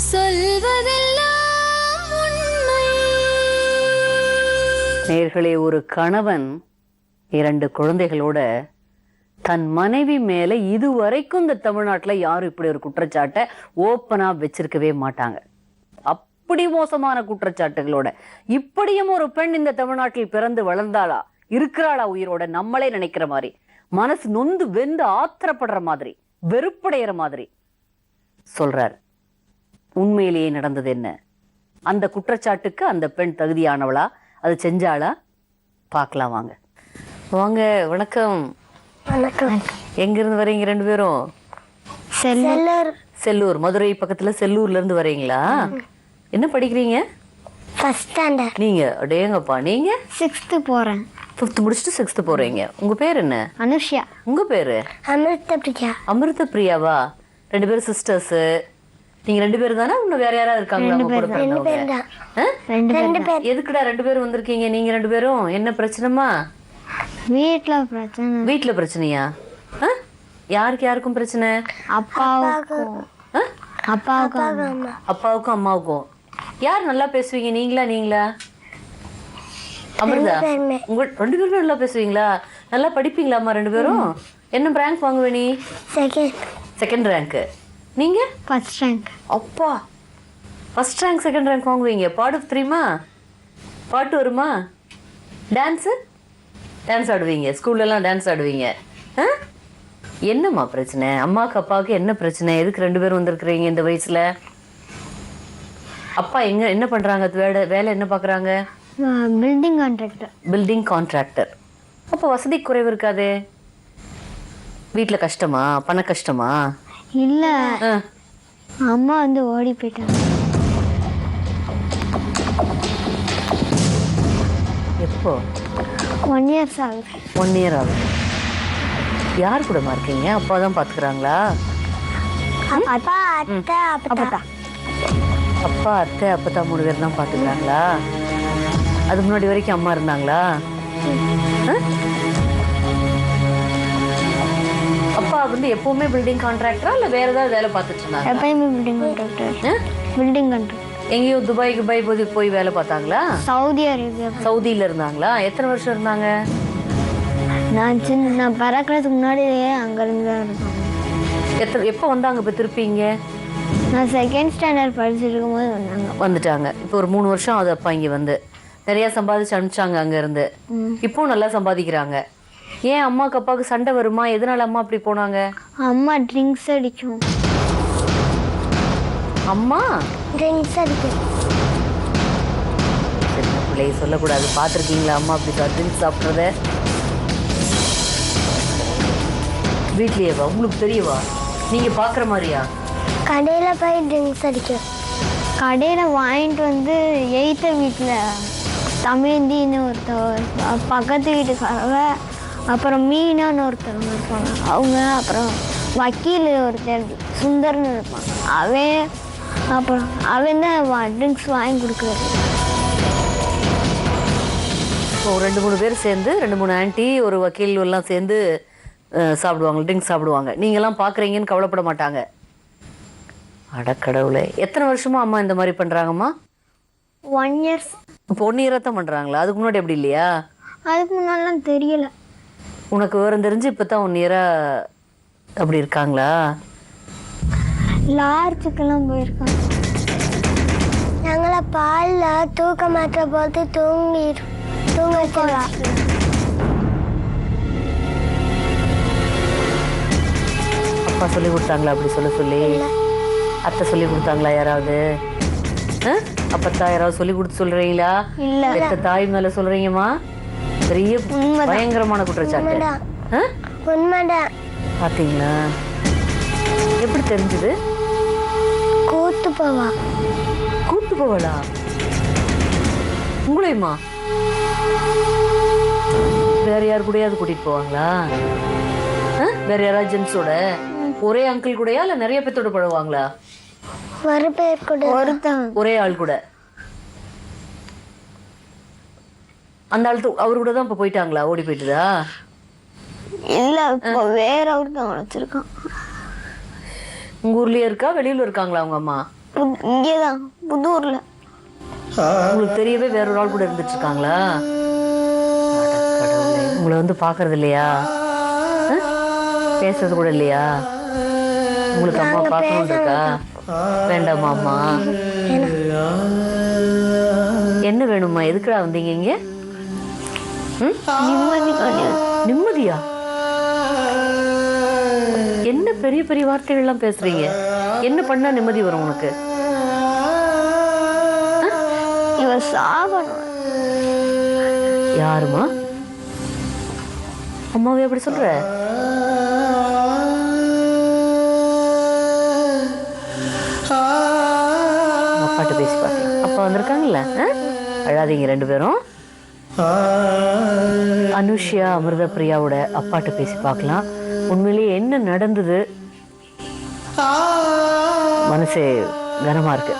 சொல்வதெல்லாம் உண்மை. நேர்களே, ஒரு கணவன் 2 குழந்தைகளோட தன் மனைவி மேல இதுவரைக்கும் இந்த தமிழ்நாட்டுல யாரும் இப்படி ஒரு குற்றச்சாட்டை ஓப்பனா வச்சிருக்கவே மாட்டாங்க. அப்படி மோசமான குற்றச்சாட்டுகளோட இப்படியும் ஒரு பெண் இந்த தமிழ்நாட்டில் பிறந்து வளர்ந்தாளா, இருக்கிறாளா உயிரோட, நம்மளே நினைக்கிற மாதிரி, மனசு நொந்து வெந்து ஆத்திரப்படுற மாதிரி, வெறுப்படைகிற மாதிரி சொல்றார். உண்மையிலேயே நடந்தது என்ன? அந்த குற்றச்சாட்டுக்கு அந்த பெண் தகுதியானவளா? அது செஞ்சாளா? பார்க்கலாம் வாங்க. வாங்க. வணக்கம். வணக்கம். எங்கிருந்து வரீங்க 2 பேரும்? செல்லூர். செல்லூர், மதுரை பக்கத்துல செல்லூர்ல இருந்து வரீங்களா? என்ன படிக்கிறீங்க? First standard. நீங்க அடேங்கப்பா, நீங்க 6th போறேன். 5th முடிச்சுட்டு 6th போறீங்க. உங்க பேர் என்ன? அனுஷ்யா. உங்க பேரு? அமிர்த பிரியா. அமிர்த பிரியாவா? 2 பேரும் சிஸ்டர்ஸ். நீங்க 2 பேர் தானே? இன்னும் வேற யாராவது இருக்காங்களா? 2 பேர் தான். எதுக்குடா 2 பேரும் வந்திருக்கீங்க? நீங்க 2 பேரும் என்ன பிரச்சனைமா? வீட்ல பிரச்சனை. வீட்ல பிரச்சனையா? யாருக்கும் பிரச்சனை? அப்பாவுக்கும் அப்பாவுக்கும் அம்மாவுக்கும். யார் நல்லா பேசுவீங்க? நீங்களா? அமிர்தா, உங்க 2 பேரும் நல்லா பேசுவீங்களா? நல்லா படிப்பீங்களா அம்மா 2 பேரும்? என்ன ரேங்க் வாங்குவே நீ? Second rank. நீங்க? First rank. அப்பா, ஃபர்ஸ்ட் ரேங்க் செகண்ட் ரேங்க் வாங்குவீங்க. பாடு தெரியுமா? பாட்டு வருமா? டான்ஸ் ஆடுவீங்க? ஸ்கூல்லலாம் டான்ஸ் ஆடுவீங்க? என்னம்மா பிரச்சனை? அம்மாவுக்கு அப்பாவுக்கு என்ன பிரச்சனை? எதுக்கு 2 பேரும் வந்திருக்கிறீங்க இந்த வயசுல? அப்பா என்ன பண்றாங்க? வேலை என்ன பாக்குறாங்க? Building contractor. அப்போ வசதி குறைவு இருக்காதே? வீட்டுல கஷ்டமா? பண கஷ்டமா? இல்ல, அம்மா வந்து ஓடி போயிட்டாங்க. எப்போ? 1 year ஆகுது. 1 year ஆகுது. யார் கூடமா இருக்கீங்க? அப்பா தான் பாத்துக்கிறாங்களா? அப்பா, அத்தை, அப்பத்தா. அப்பா, அத்தை, அப்பத்தா 3 பேர் தான் பாத்துக்கிறாங்களா? அது முன்னாடி வரைக்கும் அம்மா இருந்தாங்களா? அப்பா வந்து எப்பவுமே பில்டிங் கான்ட்ராக்டரா இல்ல வேற ஏதாவது வேலை பார்த்துட்டு இருந்தாங்க? எப்பயுமே பில்டிங் கான்ட்ராக்டர். Building contractor. எங்கேயோ துபாய் போய் வேலை பார்த்தாங்களா? Saudi Arabia. சவுதியில இருந்தாங்களா? எத்தனை வருஷம் இருந்தாங்க? நான் பிறக்கிறதுக்கு முன்னாடியே அங்க இருந்து தான் இருந்தேன். எப்போ வந்தாங்க இப்போ திருப்பிங்க? நான் செகண்ட் ஸ்டாண்டர்ட் படிச்சுட்டு இருக்கும்போது வந்துட்டாங்க. இப்போ ஒரு 3 வருஷம் ஆகுது அப்பா இங்க வந்து. நிறைய சம்பாதிச்சு அனுப்பிச்சாங்க அங்க இருந்து. இப்போ நல்லா சம்பாதிக்கிறாங்க. ஏன் அம்மாக்கு அப்பாவுக்கு சண்டை வருமா? எதனால அம்மா அப்படி போனாங்க? அம்மா ட்ரிங்க்ஸ் அடிக்கும். அம்மா ட்ரிங்க்ஸ் அடிக்கும். சின்ன பிள்ளைய சொல்லக்கூடாது. பார்த்துருக்கீங்களா அம்மா அப்படி ட்ரிங்க்ஸ் சாப்பிட்றத? வீட்லயேவா? உங்களுக்கு தெரியவா? நீங்க பாக்குற மாதிரியா? கடையில போய் ட்ரிங்க்ஸ் அடிக்கும். கடையில வாங்கிட்டு வந்து 8th வீட்டில் தமிழ்ந்தின்னு ஒருத்தர், பக்கத்து வீட்டுக்காரவ, அப்புறம் மீனான்னு ஒருத்தவங்க இருப்பாங்க அவங்க, அப்புறம் வக்கீல் ஒருத்தர் சுந்தர்னு இருப்பாங்க அவன் தான் ட்ரிங்க்ஸ் வாங்கி கொடுக்குறது. இப்போ 2-3 பேர் சேர்ந்து, 2-3 ஆன்ட்டி, ஒரு வக்கீல் எல்லாம் சேர்ந்து சாப்பிடுவாங்க, ட்ரிங்க்ஸ் சாப்பிடுவாங்க. நீங்கெல்லாம் பார்க்குறீங்கன்னு கவலைப்பட மாட்டாங்க. அடக்கடவுளே, எத்தனை வருஷமா அம்மா இந்த மாதிரி பண்ணுறாங்கம்மா? 1 year. இப்போ 1 year தான் பண்ணுறாங்களா? அதுக்கு முன்னாடி அப்படி இல்லையா? அதுக்கு முன்னாடிலாம் தெரியல. உனக்கு விவரம் தெரிஞ்சு இப்போ தான் 1 year அப்படி இருக்காங்களா? லார்ஜுக்கெல்லாம் போயிருக்காங்க. நாங்கள பாலில் தூக்க மாற்ற போது தூங்க அப்பா சொல்லி கொடுத்தாங்களா அப்படி சொல்லி? அத்தை சொல்லி கொடுத்தாங்களா யாராவது? அப்பத்தா யாராவது சொல்லி கொடுத்து சொல்றீங்களா? இல்ல. பெத்த தாய் மேல சொல்றீங்கம்மா? பெரிய பயங்கரமான குற்றச்சாட்டு. உண்மைதான். பாத்தீங்களா? எப்படி தெரிஞ்சது? கூத்து போவலா? உங்களையுமா? வேற யார் கூடயாவது கூட்டிட்டு போவாங்களா? வேற யாராவது ஜென்ஸோட? ஒரே அங்கிள் கூடயா இல்ல நிறைய பேர்த்தோட பழகுவாங்களா? ஒரு பேர் கூட. ஒரே ஆள் கூட? அந்த ஆள் அவரு கூட தான் இப்ப போயிட்டாங்களா? ஓடி போயிட்டுதா? இல்ல, இப்போ வேற ஒருத்தவங்க வச்சிருக்கான். உங்க ஊர்லயே இருக்கா? வெளியில இருக்காங்களா உங்க அம்மா? இங்கேதான் புதூர்ல. உங்களுக்கு தெரியவே வேற ஒரு ஆள் கூட இருந்துட்டு இருக்காங்களா? அட கடவுளே. உங்களை வந்து பாக்குறது இல்லையா? பேசுறது கூட இல்லையா? உங்களுக்கு அம்மா பார்க்கணும் இருக்கா? வேண்டாமா அம்மா? என்ன வேணும்மா? எதுக்குடா வந்தீங்க இங்க? நிம்மதியா? என்ன பெரிய பெரிய வார்த்தைகள் எல்லாம் பேசுறீங்க? என்ன பண்ணா நிம்மதி வரும் உனக்கு? இவன் சாகணும். யாருமா? அம்மாவே எப்படி சொல்ற? அப்பாட்ட பேசி பார்க்கலாம். அப்பா வந்திருக்காங்கல்ல, அழாதீங்க ரெண்டு பேரும். அனுஷ்யா அமிர்த பிரியாவோட அப்பாட்ட பேசி பார்க்கலாம். உண்மையிலேயே என்ன நடந்தது? மனசே கனமா இருக்கு.